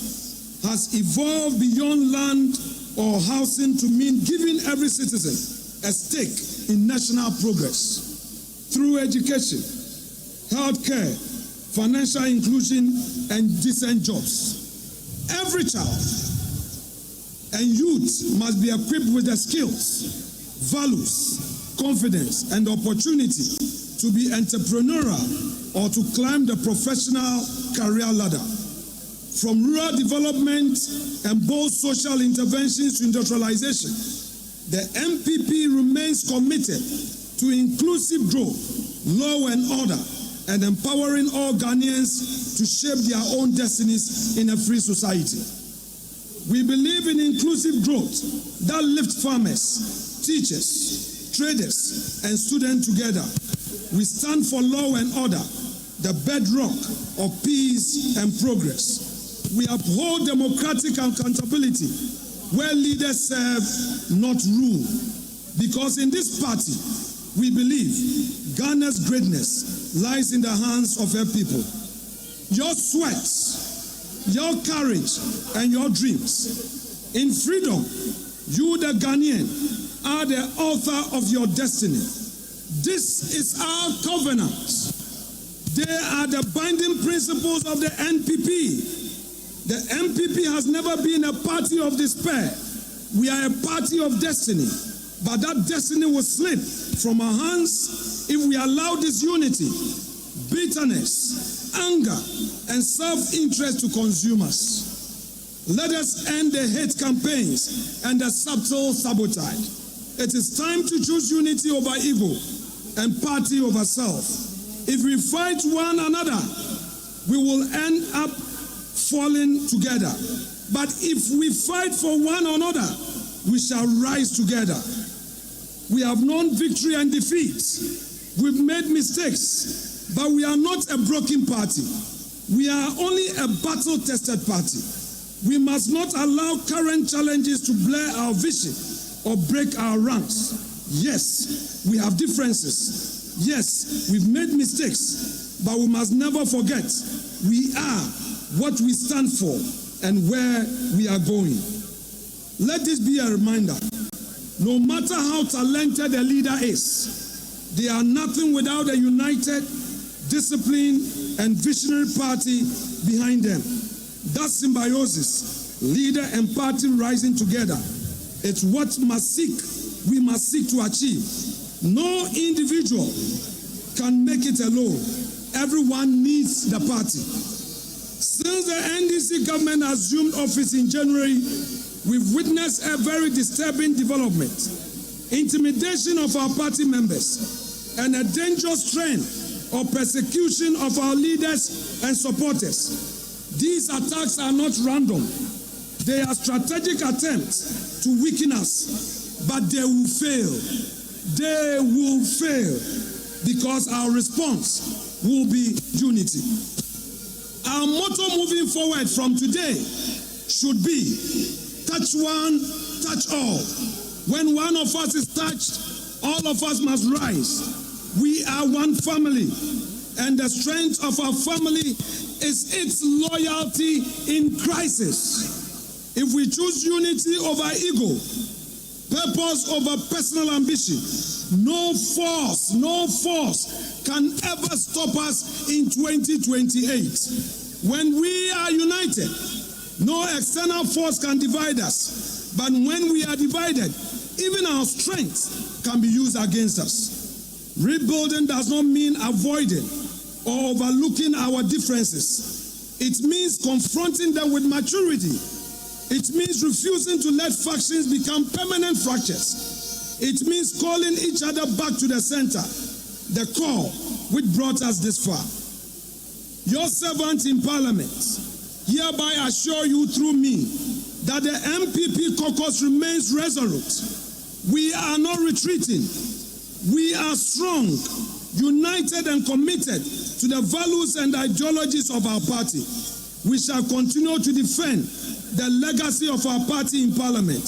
has evolved beyond land or housing to mean giving every citizen a stake in national progress through education, healthcare, financial inclusion, and decent jobs. Every child and youth must be equipped with the skills, values, confidence, and opportunity to be entrepreneurial or to climb the professional career ladder. From rural development and bold social interventions to industrialization, the MPP remains committed to inclusive growth, law and order, and empowering all Ghanaians to shape their own destinies in a free society. We believe in inclusive growth that lifts farmers, teachers, traders, and students together. We stand for law and order, the bedrock of peace and progress. We uphold democratic accountability where leaders serve, not rule. Because in this party, we believe Ghana's greatness lies in the hands of her people. Your sweat, your courage, and your dreams. In freedom, you, the Ghanaian, are the author of your destiny. This is our covenant. They are the binding principles of the NPP. The NPP has never been a party of despair. We are a party of destiny. But that destiny will slip from our hands if we allow disunity, bitterness, anger, and self-interest to consume us. Let us end the hate campaigns and the subtle sabotage. It is time to choose unity over ego and party over self. If we fight one another, we will end up falling together. But if we fight for one another, we shall rise together. We have known victory and defeat. We've made mistakes, but we are not a broken party. We are only a battle-tested party. We must not allow current challenges to blur our vision or break our ranks. Yes, we have differences. Yes, we've made mistakes, but we must never forget we are what we stand for and where we are going. Let this be a reminder. No matter how talented a leader is, they are nothing without a united, disciplined, and visionary party behind them. That symbiosis, leader and party rising together, it's what we must seek to achieve. No individual can make it alone. Everyone needs the party. Since the NDC government assumed office in January, we've witnessed a very disturbing development. Intimidation of our party members and a dangerous trend or persecution of our leaders and supporters. These attacks are not random. They are strategic attempts to weaken us, but they will fail. They will fail because our response will be unity. Our motto moving forward from today should be touch one, touch all. When one of us is touched, all of us must rise. We are one family, and the strength of our family is its loyalty in crisis. If we choose unity over ego, purpose over personal ambition, no force can ever stop us in 2028. When we are united, no external force can divide us. But when we are divided, even our strength can be used against us. Rebuilding does not mean avoiding or overlooking our differences. It means confronting them with maturity. It means refusing to let factions become permanent fractures. It means calling each other back to the center, the core which brought us this far. Your servant in Parliament hereby assure you through me that the MPP caucus remains resolute. We are not retreating. We are strong, united and committed to the values and ideologies of our party. We shall continue to defend the legacy of our party in Parliament,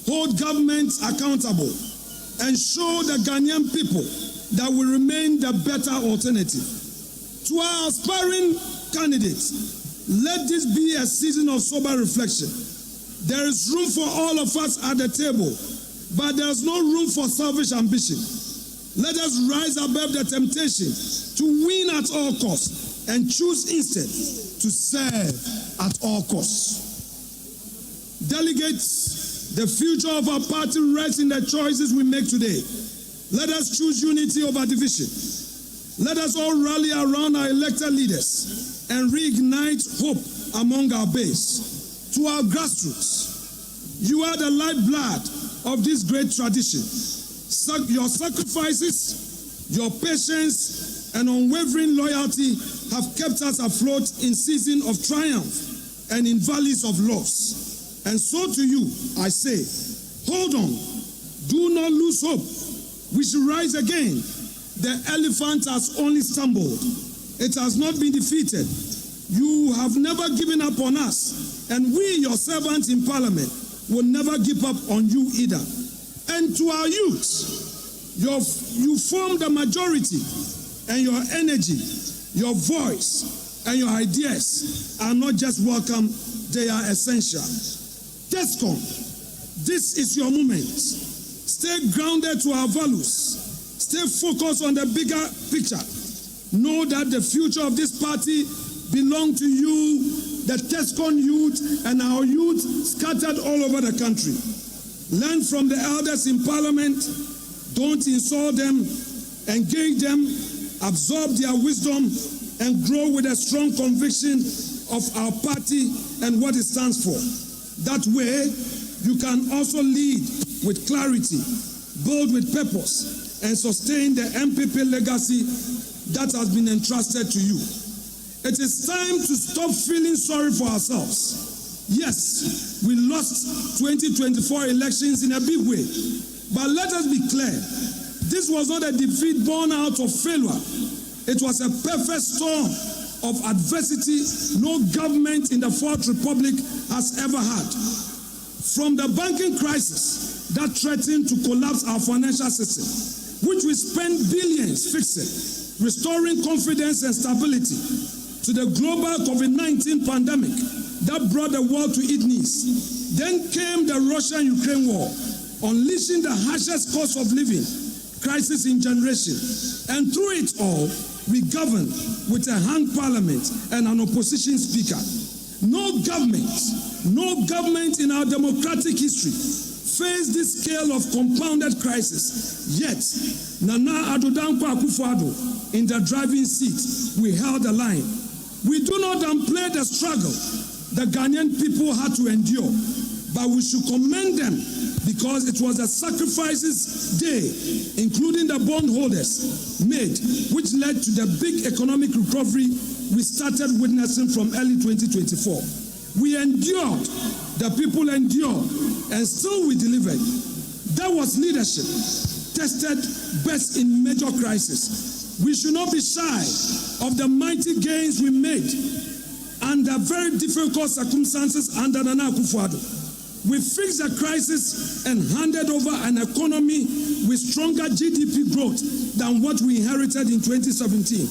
hold governments accountable, and show the Ghanaian people that we remain the better alternative. To our aspiring candidates, let this be a season of sober reflection. There is room for all of us at the table, but there is no room for selfish ambition. Let us rise above the temptation to win at all costs and choose instead to serve at all costs. Delegates, the future of our party rests in the choices we make today. Let us choose unity over division. Let us all rally around our elected leaders and reignite hope among our base. To our grassroots, you are the lifeblood of this great tradition. Your sacrifices, your patience, and unwavering loyalty have kept us afloat in seasons of triumph and in valleys of loss. And so to you, I say, hold on, do not lose hope. We shall rise again. The elephant has only stumbled. It has not been defeated. You have never given up on us, and we, your servants in Parliament, will never give up on you either. And to our youth, you form the majority, and your energy, your voice, and your ideas are not just welcome, they are essential. TESCOM, this is your moment. Stay grounded to our values. Stay focused on the bigger picture. Know that the future of this party belongs to you, the TESCOM youth, and our youth scattered all over the country. Learn from the elders in Parliament. Don't insult them. Engage them. Absorb their wisdom and grow with a strong conviction of our party and what it stands for. That way, you can also lead with clarity, build with purpose, and sustain the MPP legacy that has been entrusted to you. It is time to stop feeling sorry for ourselves. Yes, we lost 2024 elections in a big way, but let us be clear. This was not a defeat born out of failure. It was a perfect storm of adversity no government in the Fourth Republic has ever had. From the banking crisis that threatened to collapse our financial system, which we spent billions fixing, restoring confidence and stability, to the global COVID-19 pandemic that brought the world to its knees. Then came the Russia-Ukraine war, unleashing the harshest cost of living crisis in generation. And through it all, we governed with a hung parliament and an opposition speaker. No government in our democratic history faced this scale of compounded crisis. Yet, Nana Addo Dankwa Akufo-Addo in the driving seat, we held the line. We do not downplay the struggle the Ghanaian people had to endure, but we should commend them because it was the sacrifices they, including the bondholders, made, which led to the big economic recovery we started witnessing from early 2024. We endured, the people endured, and still we delivered. That was leadership, tested best in major crisis. We should not be shy of the mighty gains we made under very difficult circumstances under Nana Akufo-Addo. We fixed the crisis and handed over an economy with stronger GDP growth than what we inherited in 2017.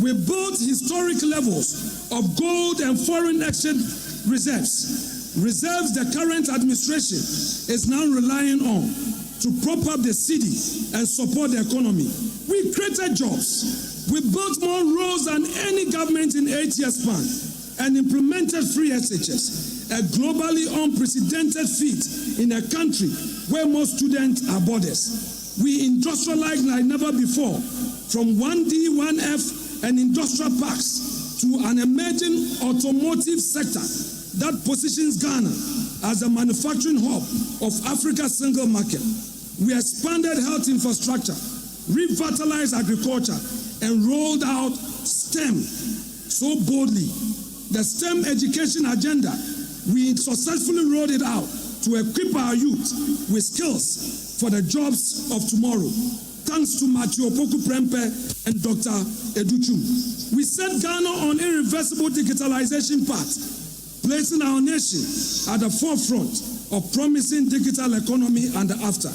We built historic levels of gold and foreign exchange reserves. Reserves the current administration is now relying on to prop up the city and support the economy. We created jobs. We built more roads than any government in 8 years span and implemented free SHS, a globally unprecedented feat in a country where most students are boarders. We industrialized like never before, from 1D, 1F and industrial parks to an emerging automotive sector that positions Ghana as a manufacturing hub of Africa's single market. We expanded health infrastructure, revitalized agriculture, and rolled out STEM so boldly. The STEM education agenda, we successfully rolled it out to equip our youth with skills for the jobs of tomorrow. Thanks to Matthew Opoku Prempe and Dr. Educhum. We set Ghana on irreversible digitalization path, placing our nation at the forefront of promising digital economy and after.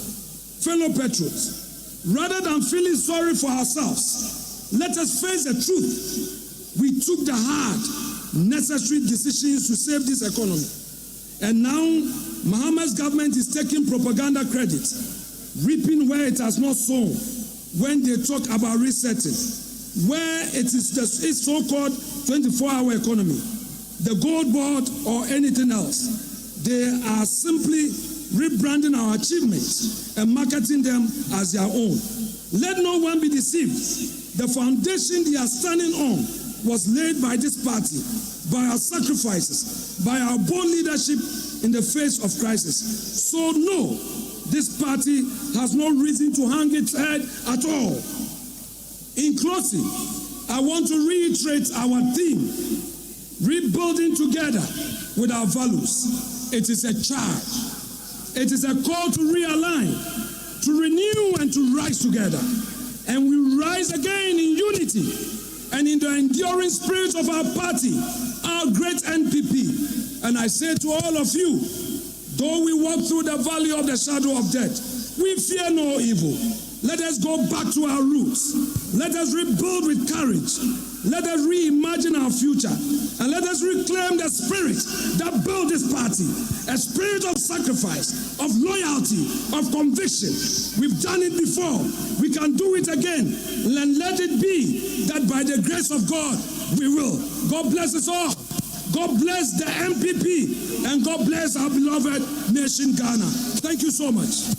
Fellow patriots, rather than feeling sorry for ourselves, let us face the truth. We took the hard, necessary decisions to save this economy. And now, Mahama's government is taking propaganda credit, reaping where it has not sown when they talk about resetting, where it is its so-called 24-hour economy, the gold board or anything else. They are simply rebranding our achievements and marketing them as their own. Let no one be deceived. The foundation they are standing on was laid by this party, by our sacrifices, by our bold leadership in the face of crisis. So no, this party has no reason to hang its head at all. In closing, I want to reiterate our theme, rebuilding together with our values. It is a charge. It is a call to realign, to renew and to rise together. And we rise again in unity and in the enduring spirit of our party, our great NPP. And I say to all of you, though we walk through the valley of the shadow of death, we fear no evil. Let us go back to our roots. Let us rebuild with courage. Let us reimagine our future. And let us reclaim the spirit that built this party. A spirit of sacrifice, of loyalty, of conviction. We've done it before. We can do it again. And let it be that by the grace of God, we will. God bless us all. God bless the MPP. And God bless our beloved nation, Ghana. Thank you so much.